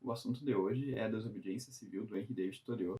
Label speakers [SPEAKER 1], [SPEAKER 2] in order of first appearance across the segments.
[SPEAKER 1] O assunto de hoje é a desobediência civil do Henry David Thoreau.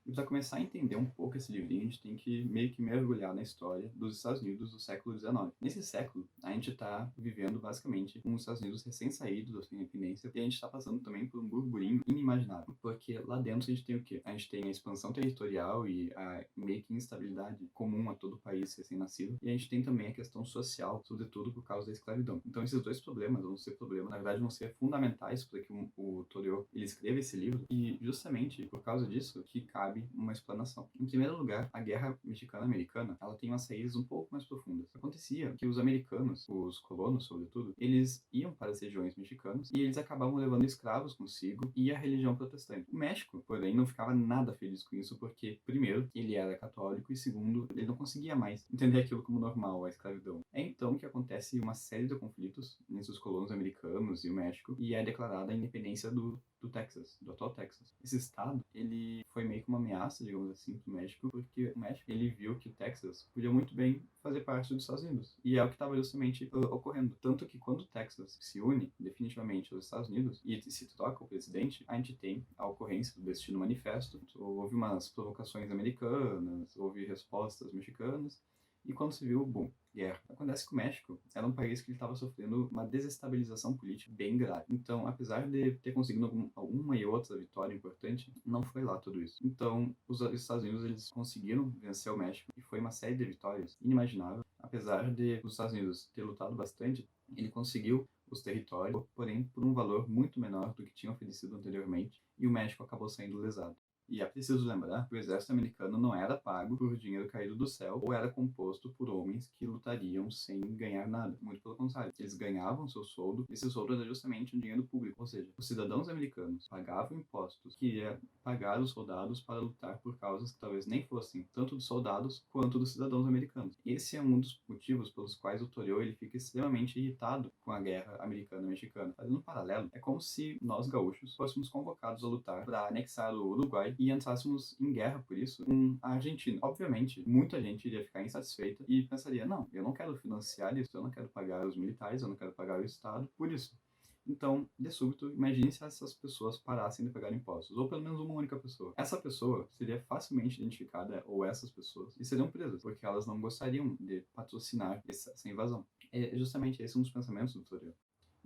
[SPEAKER 1] E para começar a entender um pouco esse livrinho, a gente tem que meio que mergulhar na história dos Estados Unidos do século XIX. Nesse século, a gente está vivendo basicamente com os Estados Unidos recém-saídos da sua independência, e a gente está passando também por um burburinho inimaginável, porque lá dentro a gente tem o quê? A gente tem a expansão territorial e a meio que instabilidade comum a todo o país recém-nascido, e a gente tem também a questão social, sobretudo por causa da escravidão. Então esses dois problemas vão ser problemas, na verdade vão ser fundamentais para que o Thoreau ele escreva esse livro, e justamente por causa disso que cabe uma explanação. Em primeiro lugar, a Guerra Mexicana-Americana, ela tem umas saídas um pouco mais profundas. Acontecia que os americanos, os colonos sobretudo, eles iam para as regiões mexicanas e eles acabavam levando escravos consigo e a religião protestante. O México, porém, não ficava nada feliz com isso porque, primeiro, ele era católico e, segundo, ele não conseguia mais entender aquilo como normal, a escravidão. É então que acontece uma série de conflitos entre os colonos americanos e o México e é declarada a independência do Texas, do atual Texas. Esse estado, ele foi meio que uma ameaça, digamos assim, para o México, porque o México, ele viu que o Texas podia muito bem fazer parte dos Estados Unidos. E é o que estava justamente ocorrendo. Tanto que quando o Texas se une definitivamente aos Estados Unidos e se troca o presidente, a gente tem a ocorrência do Destino Manifesto, houve umas provocações americanas, houve respostas mexicanas, e quando se viu, bom, guerra. Acontece que o México era um país que estava sofrendo uma desestabilização política bem grave. Então, apesar de ter conseguido alguma e outra vitória importante, não foi lá tudo isso. Então, os Estados Unidos eles conseguiram vencer o México e foi uma série de vitórias inimaginável. Apesar de os Estados Unidos ter lutado bastante, ele conseguiu os territórios, porém por um valor muito menor do que tinha oferecido anteriormente, e o México acabou saindo lesado. E é preciso lembrar que o exército americano não era pago por dinheiro caído do céu ou era composto por homens que lutariam sem ganhar nada. Muito pelo contrário. Eles ganhavam seu soldo e esse soldo era justamente um dinheiro público. Ou seja, os cidadãos americanos pagavam impostos que ia pagar os soldados para lutar por causas que talvez nem fossem tanto dos soldados quanto dos cidadãos americanos. Esse é um dos motivos pelos quais o Thoreau ele fica extremamente irritado com a guerra americana-mexicana. Fazendo um paralelo, é como se nós gaúchos fôssemos convocados a lutar para anexar o Uruguai e entrássemos em guerra por isso com a Argentina. Obviamente, muita gente iria ficar insatisfeita e pensaria, não, eu não quero financiar isso, eu não quero pagar os militares, eu não quero pagar o Estado por isso. Então, de súbito, imagine se essas pessoas parassem de pagar impostos, ou pelo menos uma única pessoa. Essa pessoa seria facilmente identificada, ou essas pessoas, e seriam presas, porque elas não gostariam de patrocinar essa invasão. É justamente esse um dos pensamentos do Thoreau.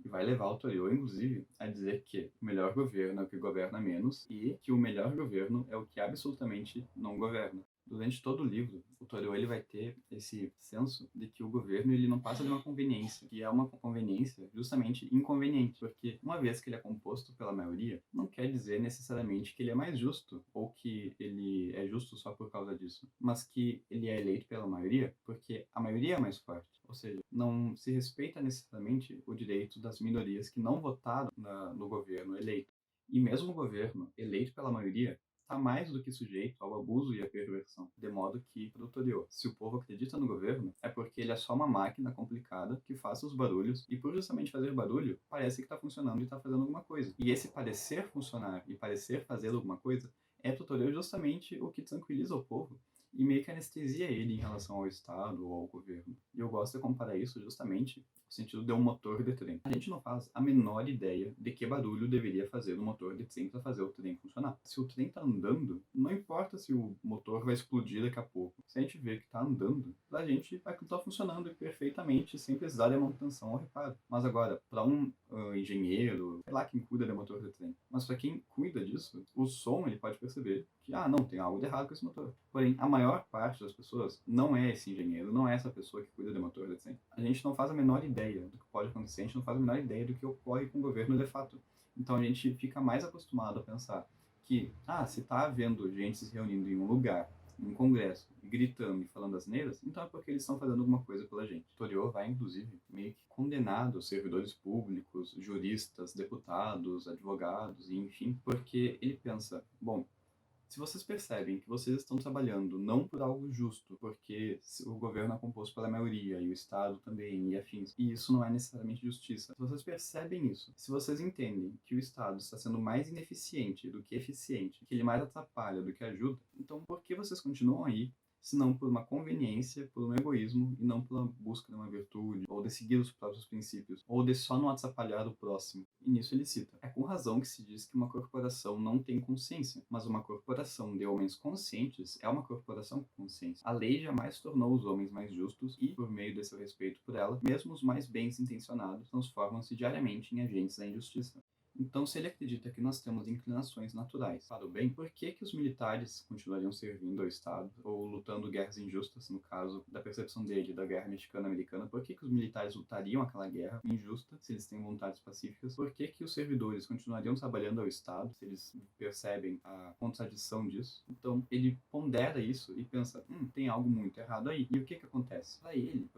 [SPEAKER 1] E vai levar o Thoreau, inclusive, a dizer que o melhor governo é o que governa menos e que o melhor governo é o que absolutamente não governa. Durante todo o livro, o Thoreau ele vai ter esse senso de que o governo ele não passa de uma conveniência, que é uma conveniência justamente inconveniente, porque uma vez que ele é composto pela maioria, não quer dizer necessariamente que ele é mais justo ou que ele é justo só por causa disso, mas que ele é eleito pela maioria porque a maioria é mais forte. Ou seja, não se respeita necessariamente o direito das minorias que não votaram no governo eleito. E mesmo o governo eleito pela maioria está mais do que sujeito ao abuso e à perversão. De modo que, para o Thoreau, se o povo acredita no governo, é porque ele é só uma máquina complicada que faça os barulhos e, por justamente fazer barulho, parece que está funcionando e está fazendo alguma coisa. E esse parecer funcionar e parecer fazer alguma coisa é para o Thoreau justamente o que tranquiliza o povo e meio que anestesia ele em relação ao Estado ou ao governo. E eu gosto de comparar isso justamente no sentido de um motor de trem. A gente não faz a menor ideia de que barulho deveria fazer o motor de trem para fazer o trem funcionar. Se o trem está andando, não importa se o motor vai explodir daqui a pouco. Se a gente vê que está andando, pra gente aquilo está funcionando perfeitamente sem precisar de manutenção ou reparo. Mas agora, para um engenheiro, sei lá quem cuida de motor de trem, mas para quem cuida disso, o som ele pode perceber que, não, tem algo de errado com esse motor. Porém, a maior parte das pessoas não é esse engenheiro, não é essa pessoa que cuida de motor de trem. A gente não faz a menor ideia do que pode acontecer, a gente não faz a menor ideia do que ocorre com o governo de fato. Então a gente fica mais acostumado a pensar que, se está havendo gente se reunindo em um lugar, em um congresso, e gritando e falando asneiras, então é porque eles estão fazendo alguma coisa pela gente. Thoreau vai, inclusive, meio que condenar os servidores públicos, juristas, deputados, advogados, e enfim, porque ele pensa, bom, se vocês percebem que vocês estão trabalhando não por algo justo, porque o governo é composto pela maioria e o Estado também e afins, e isso não é necessariamente justiça. Se vocês percebem isso, se vocês entendem que o Estado está sendo mais ineficiente do que eficiente, que ele mais atrapalha do que ajuda, então por que vocês continuam aí senão por uma conveniência, por um egoísmo e não pela busca de uma virtude, ou de seguir os próprios princípios, ou de só não atrapalhar o próximo. E nisso ele cita: é com razão que se diz que uma corporação não tem consciência, mas uma corporação de homens conscientes é uma corporação com consciência. A lei jamais tornou os homens mais justos e, por meio de seu respeito por ela, mesmo os mais bem intencionados transformam-se diariamente em agentes da injustiça. Então, se ele acredita que nós temos inclinações naturais para o bem, por que que os militares continuariam servindo ao Estado ou lutando guerras injustas, no caso da percepção dele da guerra mexicana-americana? Por que que os militares lutariam aquela guerra injusta se eles têm vontades pacíficas? Por que que os servidores continuariam trabalhando ao Estado se eles percebem a contradição disso? Então, ele pondera isso e pensa, tem algo muito errado aí. E o que que acontece? Para ele,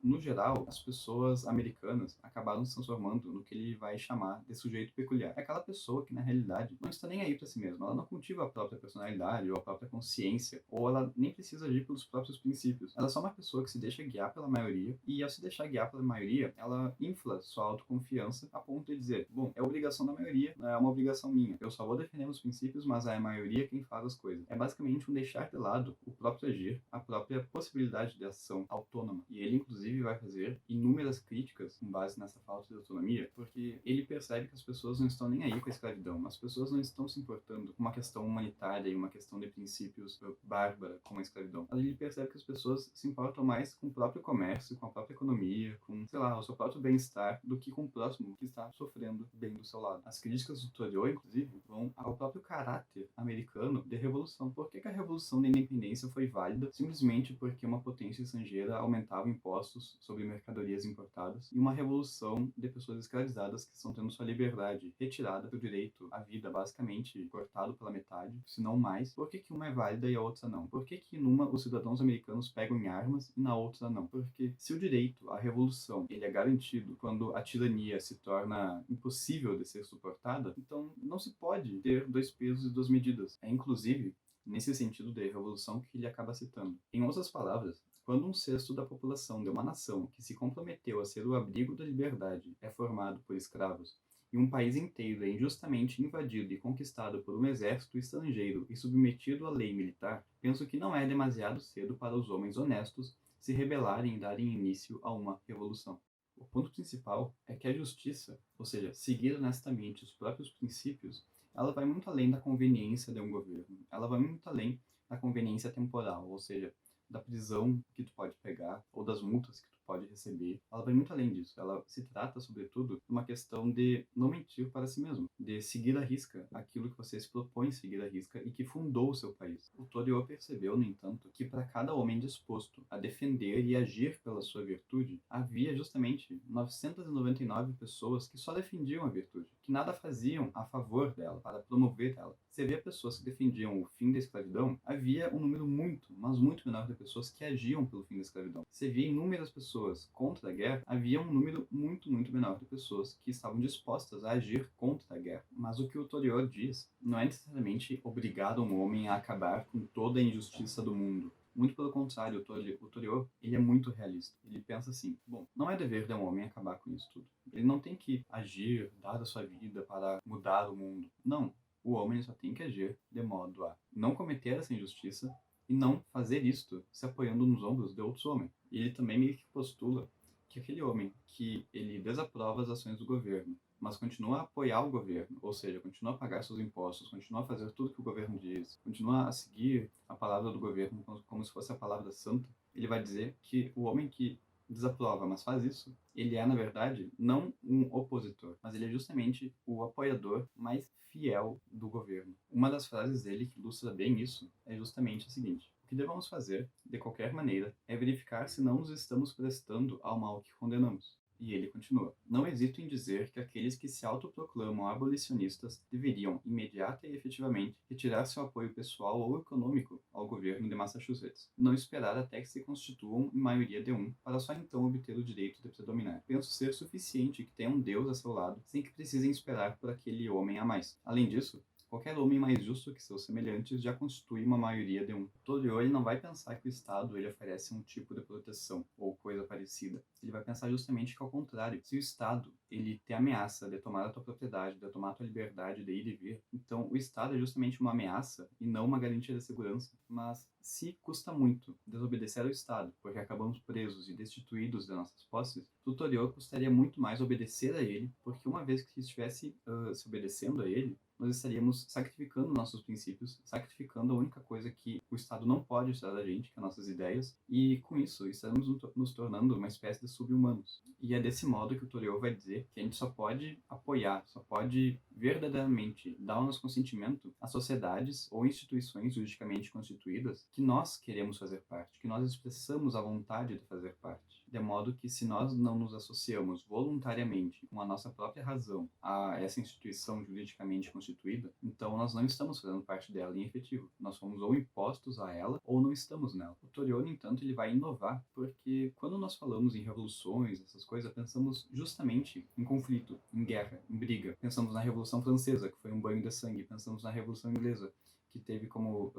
[SPEAKER 1] no geral, as pessoas americanas acabaram se transformando no que ele vai chamar de sujeito peculiar. É aquela pessoa que, na realidade, não está nem aí para si mesma. Ela não cultiva a própria personalidade ou a própria consciência, ou ela nem precisa agir pelos próprios princípios. Ela é só uma pessoa que se deixa guiar pela maioria, e ao se deixar guiar pela maioria, ela infla sua autoconfiança a ponto de dizer, bom, é obrigação da maioria, não é uma obrigação minha. Eu só vou defender os princípios, mas é a maioria quem faz as coisas. É basicamente um deixar de lado o próprio agir, a própria possibilidade de ação autônoma. E ele, inclusive, vai fazer inúmeras críticas com base nessa falta de autonomia, porque ele percebe que as pessoas não estão nem aí com a escravidão. As pessoas não estão se importando com uma questão humanitária e uma questão de princípios bárbara como a escravidão. Ele percebe que as pessoas se importam mais com o próprio comércio, com a própria economia, com, sei lá, o seu próprio bem-estar, do que com o próximo que está sofrendo bem do seu lado. As críticas do Thoreau, inclusive, vão ao próprio caráter americano de revolução. Por que que a revolução da independência foi válida? Simplesmente porque uma potência estrangeira aumentava impostos sobre mercadorias importadas e uma revolução de pessoas escravizadas que estão tendo sua liberdade retirada do direito à vida, basicamente cortado pela metade, se não mais. Por que que uma é válida e a outra não? Por que que numa os cidadãos americanos pegam em armas e na outra não? Porque se o direito à revolução ele é garantido quando a tirania se torna impossível de ser suportada, então não se pode ter dois pesos e duas medidas. É inclusive nesse sentido de revolução que ele acaba citando. Em outras palavras, quando um sexto da população de uma nação que se comprometeu a ser o abrigo da liberdade é formado por escravos, e um país inteiro é injustamente invadido e conquistado por um exército estrangeiro e submetido à lei militar, penso que não é demasiado cedo para os homens honestos se rebelarem e darem início a uma revolução. O ponto principal é que a justiça, ou seja, seguir honestamente os próprios princípios, ela vai muito além da conveniência de um governo. Ela vai muito além da conveniência temporal, ou seja, da prisão que tu pode pegar ou das multas que tu pode receber. Ela vai muito além disso. Ela se trata, sobretudo, de uma questão de não mentir para si mesmo, de seguir à risca aquilo que você se propõe seguir à risca e que fundou o seu país. O Thoreau percebeu, no entanto, que para cada homem disposto a defender e agir pela sua virtude, havia justamente 999 pessoas que só defendiam a virtude, que nada faziam a favor dela, para promover ela. Se havia pessoas que defendiam o fim da escravidão, havia um número muito, mas muito menor de pessoas que agiam pelo fim da escravidão. Se havia inúmeras pessoas contra a guerra, havia um número muito, muito menor de pessoas que estavam dispostas a agir contra a guerra. Mas o que o Thoreau diz não é necessariamente obrigar um homem a acabar com toda a injustiça do mundo. Muito pelo contrário, o Thoreau, ele é muito realista. Ele pensa assim, bom, não é dever de um homem acabar com isso tudo. Ele não tem que agir, dar a sua vida para mudar o mundo. Não. O homem só tem que agir de modo a não cometer essa injustiça e não fazer isto se apoiando nos ombros de outros homens. E ele também meio que postula que aquele homem que ele desaprova as ações do governo, mas continua a apoiar o governo, ou seja, continua a pagar seus impostos, continua a fazer tudo que o governo diz, continua a seguir a palavra do governo como se fosse a palavra santa, ele vai dizer que o homem que desaprova, mas faz isso, ele é, na verdade, não um opositor, mas ele é justamente o apoiador mais fiel do governo. Uma das frases dele que ilustra bem isso é justamente a seguinte: o que devemos fazer, de qualquer maneira, é verificar se não nos estamos prestando ao mal que condenamos. E ele continua: não hesito em dizer que aqueles que se autoproclamam abolicionistas deveriam, imediata e efetivamente, retirar seu apoio pessoal ou econômico ao governo de Massachusetts, não esperar até que se constituam em maioria de um, para só então obter o direito de predominar. Penso ser suficiente que tenham Deus a seu lado, sem que precisem esperar por aquele homem a mais. Além disso, qualquer homem mais justo que seus semelhantes já constitui uma maioria de um. Thoreau ele não vai pensar que o Estado ele oferece um tipo de proteção ou coisa parecida. Ele vai pensar justamente que ao contrário, se o Estado ele te ameaça de tomar a tua propriedade, de tomar a tua liberdade de ir e vir, então o Estado é justamente uma ameaça e não uma garantia de segurança. Mas se custa muito desobedecer ao Estado, porque acabamos presos e destituídos de nossas posses, tutorial custaria muito mais obedecer a ele, porque uma vez que estivesse se obedecendo a ele, nós estaríamos sacrificando nossos princípios, sacrificando a única coisa que o Estado não pode tirar da gente, que é nossas ideias, e com isso estaremos nos tornando uma espécie de sub-humanos. E é desse modo que o Toreou vai dizer que a gente só pode apoiar, só pode verdadeiramente dar o nosso consentimento a sociedades ou instituições juridicamente constituídas que nós queremos fazer parte, que nós expressamos a vontade de fazer parte. De modo que, se nós não nos associamos voluntariamente com a nossa própria razão a essa instituição juridicamente constituída, então nós não estamos fazendo parte dela em efetivo. Nós fomos ou impostos a ela ou não estamos nela. O Toreou, no entanto, ele vai inovar, porque quando nós falamos em revoluções, essas coisas, pensamos justamente em conflito, em guerra, em briga. Pensamos na Revolução Francesa, que foi um banho de sangue. Pensamos na Revolução Inglesa, que teve como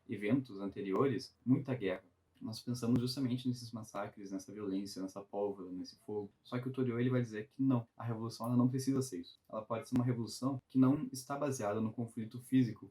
[SPEAKER 1] eventos anteriores muita guerra. Nós pensamos justamente nesses massacres, nessa violência, nessa pólvora, nesse fogo. Só que o Toreou ele vai dizer que não, a revolução ela não precisa ser isso. Ela pode ser uma revolução que não está baseada no conflito físico,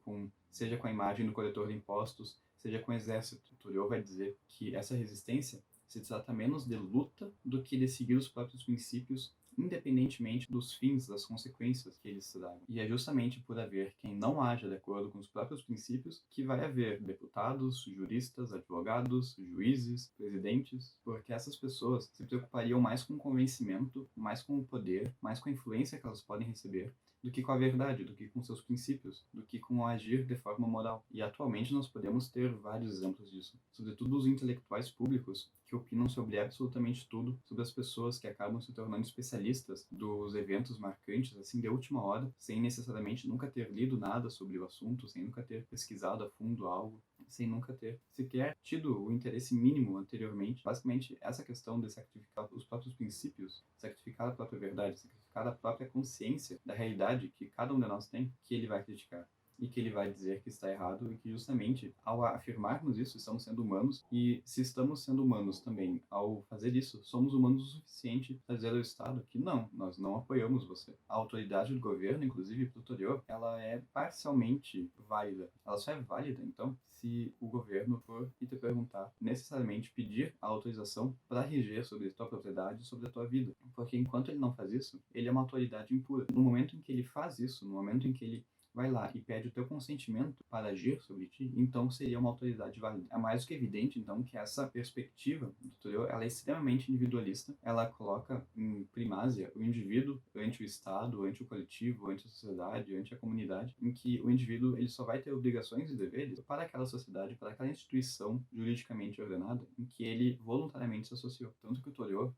[SPEAKER 1] seja com a imagem do coletor de impostos, seja com o exército. O Toreou vai dizer que essa resistência se trata menos de luta do que de seguir os próprios princípios, independentemente dos fins, das consequências que eles tragam. E é justamente por haver quem não haja de acordo com os próprios princípios que vai haver deputados, juristas, advogados, juízes, presidentes, porque essas pessoas se preocupariam mais com o convencimento, mais com o poder, mais com a influência que elas podem receber, do que com a verdade, do que com seus princípios, do que com o agir de forma moral. E atualmente nós podemos ter vários exemplos disso, sobretudo os intelectuais públicos que opinam sobre absolutamente tudo, sobre as pessoas que acabam se tornando especialistas dos eventos marcantes, assim, de última hora, sem necessariamente nunca ter lido nada sobre o assunto, sem nunca ter pesquisado a fundo algo, sem nunca ter sequer tido o interesse mínimo anteriormente. Basicamente, essa questão de sacrificar os próprios princípios, sacrificar a própria verdade, sacrificar a própria consciência da realidade que cada um de nós tem, que ele vai criticar. E que ele vai dizer que está errado, e que justamente ao afirmarmos isso, estamos sendo humanos, e se estamos sendo humanos também, ao fazer isso, somos humanos o suficiente para dizer ao Estado que não, nós não apoiamos você. A autoridade do governo, inclusive pro Toreou, ela é parcialmente válida. Ela só é válida, então, se o governo for e te perguntar, necessariamente pedir a autorização para reger sobre a tua propriedade, sobre a tua vida. Porque enquanto ele não faz isso, ele é uma autoridade impura. No momento em que ele faz isso, no momento em que ele vai lá e pede o teu consentimento para agir sobre ti, então seria uma autoridade válida. É mais do que evidente, então, que essa perspectiva do Toreou, ela é extremamente individualista, ela coloca em primácia o indivíduo ante o Estado, ante o coletivo, ante a sociedade, ante a comunidade, em que o indivíduo ele só vai ter obrigações e deveres para aquela sociedade, para aquela instituição juridicamente ordenada, em que ele voluntariamente se associou. Tanto que o Toreou,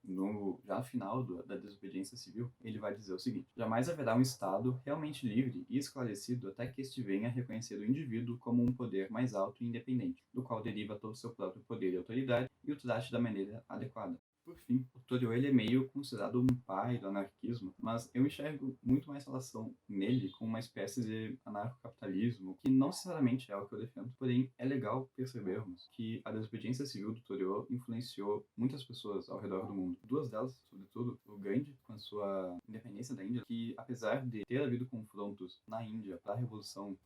[SPEAKER 1] já no final da desobediência civil, ele vai dizer o seguinte: jamais haverá um Estado realmente livre e esclarecido até que este venha a reconhecer o indivíduo como um poder mais alto e independente, do qual deriva todo o seu próprio poder e autoridade, e o trate da maneira adequada. Por fim, o Toreou ele é meio considerado um pai do anarquismo, mas eu enxergo muito mais relação nele com uma espécie de anarcocapitalismo, que não necessariamente é o que eu defendo, porém é legal percebermos que a desobediência civil do Toreou influenciou muitas pessoas ao redor do mundo. Duas delas, sobretudo, o Gandhi, com a sua independência da Índia, que apesar de ter havido confrontos na Índia para a revolução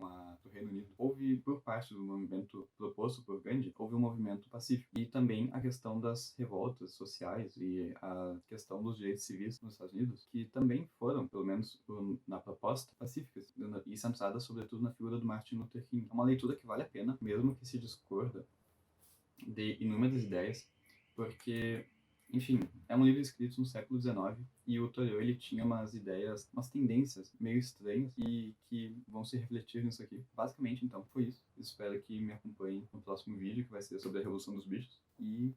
[SPEAKER 1] do Reino Unido, houve, por parte do movimento proposto por Gandhi, houve um movimento pacífico. E também a questão das revoltas sociais e a questão dos direitos civis nos Estados Unidos, que também foram, pelo menos na proposta, pacíficas e centradas sobretudo na figura do Martin Luther King. É uma leitura que vale a pena, mesmo que se discorda de inúmeras ideias, porque, enfim, é um livro escrito no século XIX e o Toreou ele tinha umas ideias, umas tendências meio estranhas e que vão se refletir nisso aqui. Basicamente, então, foi isso. Espero que me acompanhem no próximo vídeo, que vai ser sobre a Revolução dos Bichos. E